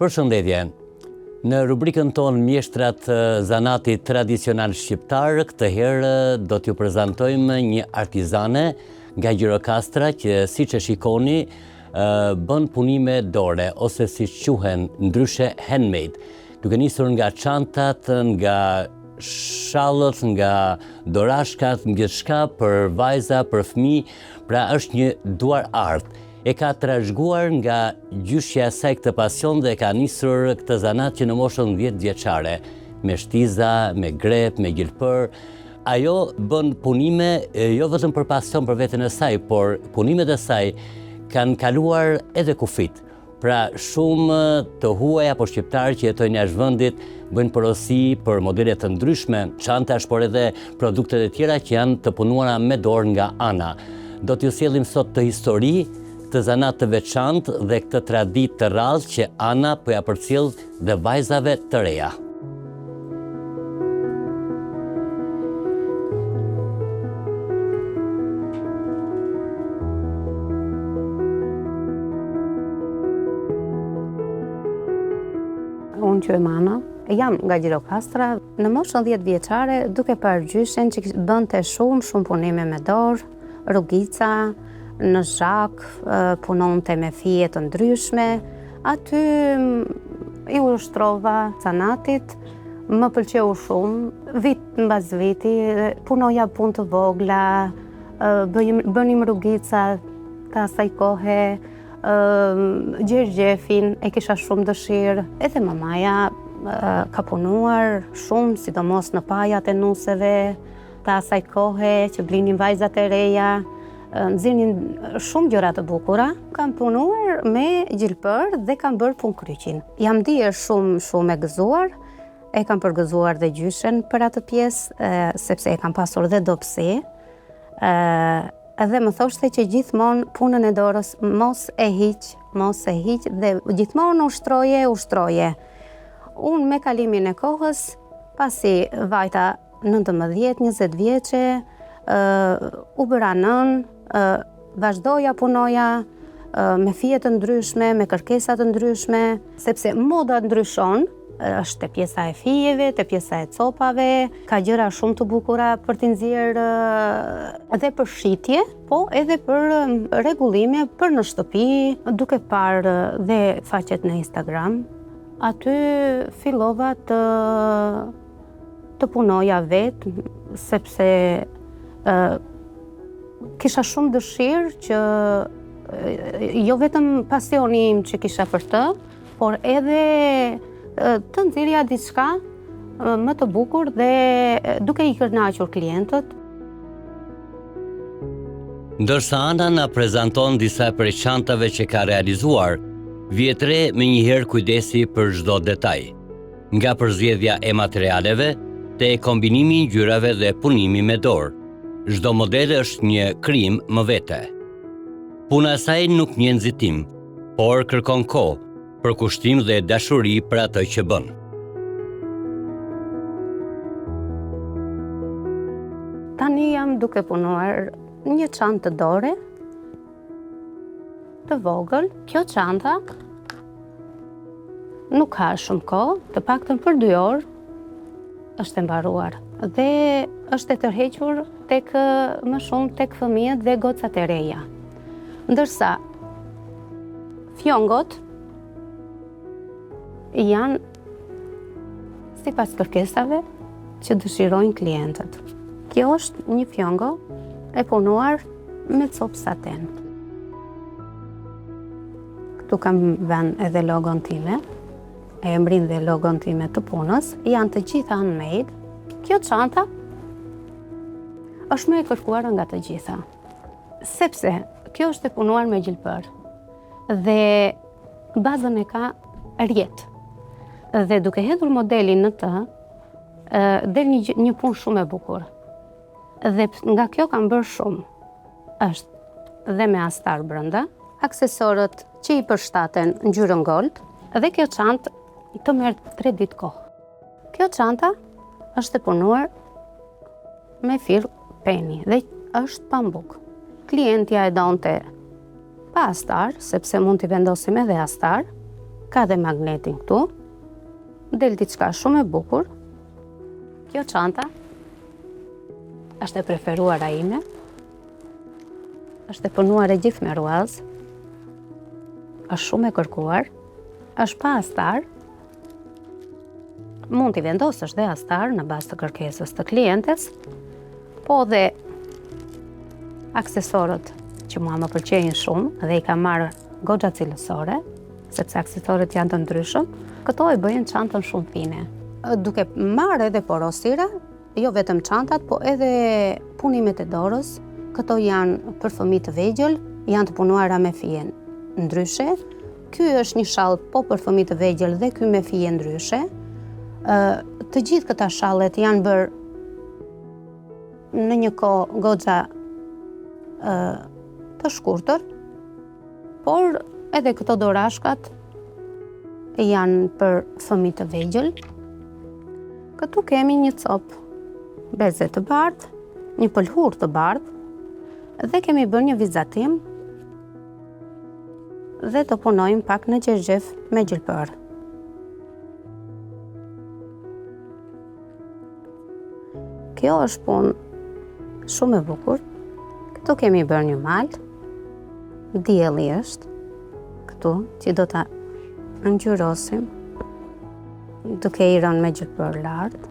Përshëndetje. Në rubrikën tonë Mjeshtrat zanatit tradicional shqiptar, këtë herë do t'ju prezantojmë një artizane nga Gjirokastra që siç e shikoni bën punime dore ose siç quhen ndryshe handmade, duke nisur nga çantat, nga shallët, nga dorashkat, gjithçka për vajza, për fëmijë, pra është një duar art. E ka trashëguar nga gjyshja e saj këtë pasion dhe ka nisur këtë zanat që në moshën 10 vjeçare, me shtiza, me grep, me gjilpër. Ajo bën punime jo vetëm për pasion për veten e saj, por punimet e saj kanë kaluar edhe kufit. Pra shumë të huaj apo shqiptarë që jetojnë jashtë vendit bëjnë porosi për modele të ndryshme, çantash, por edhe produktet e tjera që janë të punuara me dorë nga Ana. Do t'ju sjellim sot të histori të zanat të veçantë dhe këtë traditë të rrallë që Ana po ja përcjell dhe vajzave të reja. Unë quhem Ana, jam nga Gjirokastra, në moshën 10 vjeçare, duke parë gjyshen që bënte shumë punime me dorë, rrugica, në zhak, punonte me fije të ndryshme. Aty i ushtrova zanatit, më pëlqeu shumë, vit mbas viti, punoja punë të vogla, bënim rrugica të asaj kohe, gjergjefin e kisha shumë dëshirë. Edhe mamaja ka punuar shumë, sidomos në pajat e nuseve të asaj kohe që blinin vajzat e reja. Nxirrnin shumë gjëra të bukura. Kam punuar me gjilpër dhe kam bërë punë kryqin. Jam ndier shumë e gëzuar. E kam përgëzuar dhe gjyshen për atë pjesë, sepse e kam pasur dhe dobësi. Edhe më thoshte që gjithmonë punën e dorës mos e hiq dhe gjithmonë ushtroje. Unë me kalimin e kohës, pasi vajta 19-20 vjeçe, u bëra nën, vazhdoja punoja me fije të ndryshme, me kërkesa të ndryshme, sepse moda ndryshon, është te pjesa e fijeve, te pjesa e copave, ka gjëra shumë të bukura për t'i nxjerrë edhe për shitje, po edhe për rregullime për në shtëpi, duke parë dhe faqet në Instagram. Aty fillova të punoja vetë, sepse kisha shumë dëshirë që jo vetëm pasioni im që kisha për të, por edhe të nxjerrja diçka më të bukur dhe duke i kënaqur klientët. Ndërsa Ana na prezanton disa prej çantave që ka realizuar, vjet re me njëherë kujdesi për çdo detaj, nga përzgjedhja e materialeve te kombinimi i ngjyrave dhe punimi me dorë. Çdo model është një krim më vete. Puna e saj nuk një nxitim, por kërkon kohë, përkushtim dhe dashuri për atë që bën. Tani jam duke punuar një çantë dore, të vogël. Kjo çanta nuk ka shumë kohë, të paktën për 2 orë, është e mbaruar dhe është e tërhequr më shumë tek fëmijët dhe gocat e reja. Ndërsa fjongot janë sipas kërkesave që dëshirojnë klientët. Kjo është një fjongo e punuar me copë saten. Këtu kam vënë edhe logon time, emrin dhe logon time të punës, janë të gjitha handmade. Kjo çanta është më e kërkuar nga të gjitha, sepse kjo është e punuar me gjilpër dhe bazën e ka rjet. Dhe duke hedhur modelin në të, del një punë shumë e bukur. Dhe nga kjo kam bërë shumë. Është dhe me astar brenda, aksesorët që i përshtaten ngjyrën gold, dhe kjo çantë të merr 3 ditë kohë. Kjo çanta është e punuar me fill peni dhe është pambuk. Klientja e donte pa astar, sepse mund t'i vendosim edhe astar. ka dhe magnetin këtu, del diçka shumë e bukur. Kjo çanta është e preferuara ime, është e punuar e gjithë me ruaz, është shumë e kërkuar, është pa astar, mund t'i vendosësh dhe astar në bazë të kërkesës të klientes, po dhe aksesorët që mua më pëlqejnë shumë dhe i kam marrë goxha cilësore, sepse aksesorët janë të ndryshëm, këto e bëjnë çantën shumë fine. Duke marrë edhe porosira, jo vetëm çantat, po edhe punimet e dorës, këto janë për fëmijë të vegjël, janë të punuara me fije ndryshe. Ky është një shall po për fëmijë të vegjël dhe ky me fije ndryshe. Të gjithë këta shallet janë bërë në një kohë goxha të shkurtër, por edhe këto dorashkat janë për fëmijë të vegjël. Këtu kemi një copë beze të bardhë, një pëlhur të bardhë dhe kemi bërë një vizatim dhe të punojmë pak në gjergjef me gjilpër. Kjo është punë shumë e bukur. Këtu kemi bërë një mal, dielli është këtu që do ta ngjyrosim duke i rënë me gjilpër lart.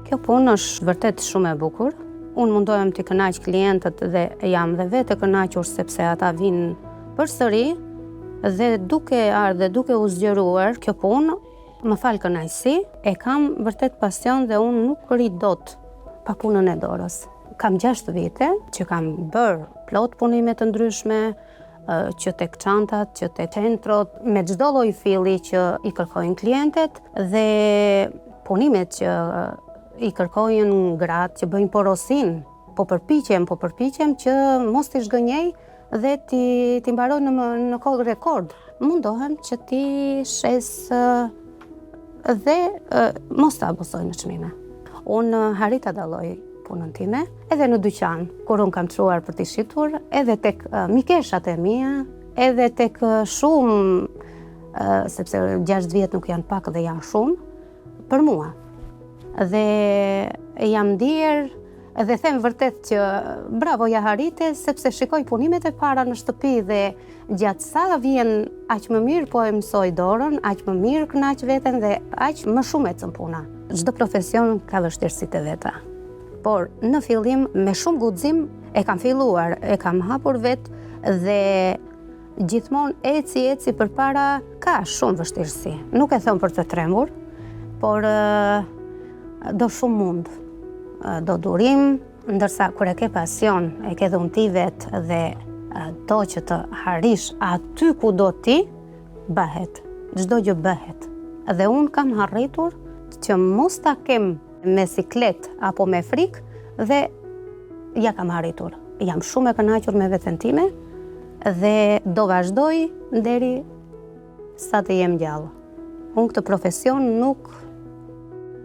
Kjo punë është vërtet shumë e bukur. Unë mundohem t'i kënaq klientët dhe jam dhe vetë e kënaqur sepse ata vinë përsëri dhe duke ardhur dhe duke u zgjeruar kjo punë, më fal kënaqësi, e kam vërtet pasion dhe unë nuk rri dot pa punën e dorës. Kam 6 vite që kam bërë plot punime të ndryshme, që tek çantat, që tek centrot, me çdo lloj filli që i kërkojnë klientet dhe punimet që i kërkojnë gratë që bëjnë porosin, po përpiqem që mos t'i zhgënjej dhe ti mbaroj në kohë rekord. Mundohem që ti shes dhe mos ta abusoj në çmime. Unë harita dalloj punën time, edhe në dyqan, kur unë kam çuar për t'i shitur, edhe tek mikeshat e mia, edhe tek shumë, sepse 6 vjet nuk janë pak dhe janë shumë, për mua. Dhe jam ndier dhe them vërtet që bravo ja harite, sepse shikoj punimet e para në shtëpi dhe gjatë sa vjen aq më mirë po e mësoj dorën, aq më mirë kënaq veten dhe aq më shumë ecën puna. Çdo profesion ka vështirësitë e veta. Por në fillim me shumë guxim e kam filluar, e kam hapur vetë dhe gjithmonë eci përpara ka shumë vështirësi. Nuk e them për të tremur, por do shumë mund, do durim, ndërsa kur e ke pasion, e ke dhun ti vetë dhe do që të harish aty ku do ti, bëhet, çdo gjë bëhet. Dhe unë kam arritur që mos ta kem me siklet apo me frikë dhe ja kam arritur. Jam shumë e kënaqur me veten time dhe do vazhdoj deri sa të jem gjallë. Unë këtë profesion nuk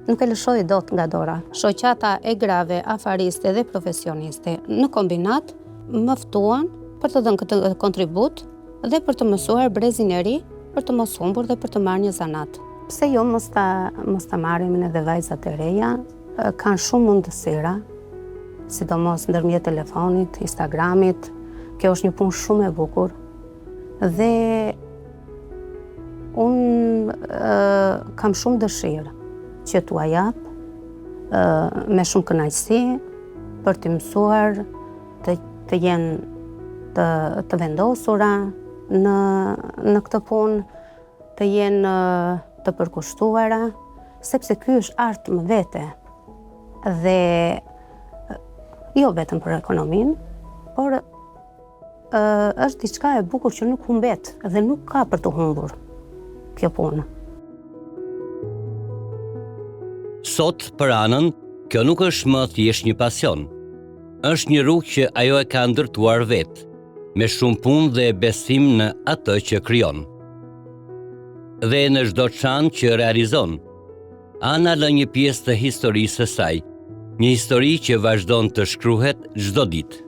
e lëshoj dot nga dora. Shoqata e grave, afariste dhe profesioniste në kombinat më ftuan për të dhënë këtë kontribut dhe për të mësuar brezin e ri, për të mos humbur dhe për të marrë një zanat. Pse jo mos ta marrim edhe vajzat e reja, kanë shumë mundësira, sidomos ndërmjet telefonit, Instagramit. Kjo është një punë shumë e bukur. Dhe unë kam shumë dëshirë që t'ua jap me shumë kënaqësi për t'i mësuar të jenë të vendosura në këtë punë, të jenë të përkushtuara, sepse ky është art më vete dhe jo vetëm për ekonominë, por është diçka e bukur që nuk humbet dhe nuk ka për të humbur kjo punë. Sot, për Anën, kjo nuk është më thjesht një pasion. Është një rrugë që ajo e ka ndërtuar vetë, me shumë punë dhe besim në atë që krijon. Dhe në çdo çantë që realizon, Ana lë një pjesë të historisë së saj, një histori që vazhdon të shkruhet çdo ditë.